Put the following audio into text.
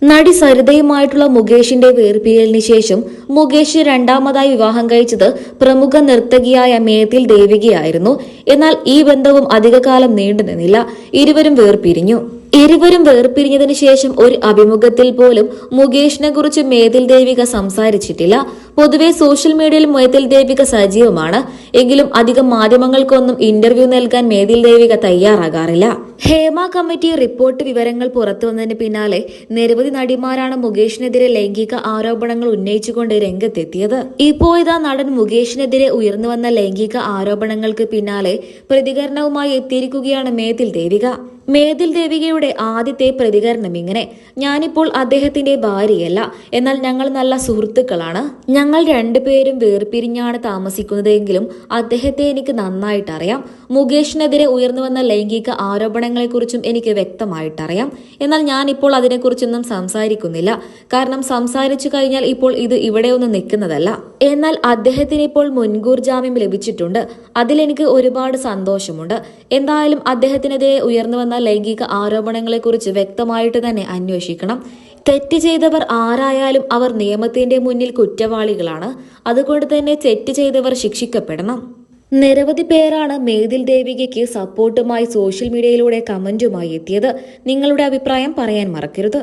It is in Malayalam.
നടി സരിതയുമായിട്ടുള്ള മുകേഷിന്റെ വേർപിരിയലിന് ശേഷം മുകേഷ് രണ്ടാമതായി വിവാഹം കഴിച്ചത് പ്രമുഖ നർത്തകിയായ മേതിൽ ദേവികയായിരുന്നു. എന്നാൽ ഈ ബന്ധവും അധികകാലം നീണ്ടുനിന്നില്ല. ഇരുവരും വേർപിരിഞ്ഞതിനു ശേഷം ഒരു അഭിമുഖത്തിൽ പോലും മുകേഷിനെ കുറിച്ച് മേതിൽ ദേവിക സംസാരിച്ചിട്ടില്ല. പൊതുവെ സോഷ്യൽ മീഡിയയിൽ മേതിൽ ദേവിക സജീവമാണ്. എങ്കിലും അധികം മാധ്യമങ്ങൾക്കൊന്നും ഇന്റർവ്യൂ നൽകാൻ മേതിൽ ദേവിക തയ്യാറാകാറില്ല. ഹേമ കമ്മിറ്റി റിപ്പോർട്ട് വിവരങ്ങൾ പുറത്തുവന്നതിന് പിന്നാലെ നിരവധി നടിമാരാണ് മുകേഷിനെതിരെ ലൈംഗിക ആരോപണങ്ങൾ ഉന്നയിച്ചുകൊണ്ട് രംഗത്തെത്തിയത്. ഇപ്പോഴിതാ നടൻ മുകേഷിനെതിരെ ഉയർന്നുവന്ന ലൈംഗിക ആരോപണങ്ങൾക്ക് പിന്നാലെ പ്രതികരണവുമായി എത്തിയിരിക്കുകയാണ് മേതിൽ ദേവിക. മേതിൽ ദേവികയുടെ ആദ്യത്തെ പ്രതികരണം ഇങ്ങനെ: ഞാനിപ്പോൾ അദ്ദേഹത്തിന്റെ ഭാര്യയല്ല, എന്നാൽ ഞങ്ങൾ നല്ല സുഹൃത്തുക്കളാണ്. ഞങ്ങൾ രണ്ടുപേരും വേർപിരിഞ്ഞാണ് താമസിക്കുന്നതെങ്കിലും അദ്ദേഹത്തെ എനിക്ക് നന്നായിട്ടറിയാം. മുകേഷിനെതിരെ ഉയർന്നുവന്ന ലൈംഗിക ആരോപണങ്ങളെക്കുറിച്ചും എനിക്ക് വ്യക്തമായിട്ടറിയാം. എന്നാൽ ഞാനിപ്പോൾ അതിനെക്കുറിച്ചൊന്നും സംസാരിക്കുന്നില്ല. കാരണം സംസാരിച്ചു കഴിഞ്ഞാൽ ഇപ്പോൾ ഇത് ഇവിടെയൊന്നും നിൽക്കുന്നതല്ല. എന്നാൽ അദ്ദേഹത്തിന് ഇപ്പോൾ മുൻകൂർ ജാമ്യം ലഭിച്ചിട്ടുണ്ട്. അതിലെനിക്ക് ഒരുപാട് സന്തോഷമുണ്ട്. എന്തായാലും അദ്ദേഹത്തിനെതിരെ ഉയർന്നുവന്ന ലൈംഗിക ആരോപണങ്ങളെക്കുറിച്ച് വ്യക്തമായിട്ട് തന്നെ അന്വേഷിക്കണം. തെറ്റ് ചെയ്തവർ ആരായാലും അവർ നിയമത്തിന്റെ മുന്നിൽ കുറ്റവാളികളാണ്. അതുകൊണ്ട് തന്നെ തെറ്റ് ചെയ്തവർ ശിക്ഷിക്കപ്പെടണം. നിരവധി പേരാണ് മേതിൽ ദേവികയ്ക്ക് സപ്പോർട്ടുമായി സോഷ്യൽ മീഡിയയിലൂടെ കമന്റുമായി എത്തിയത്. നിങ്ങളുടെ അഭിപ്രായം പറയാൻ മറക്കരുത്.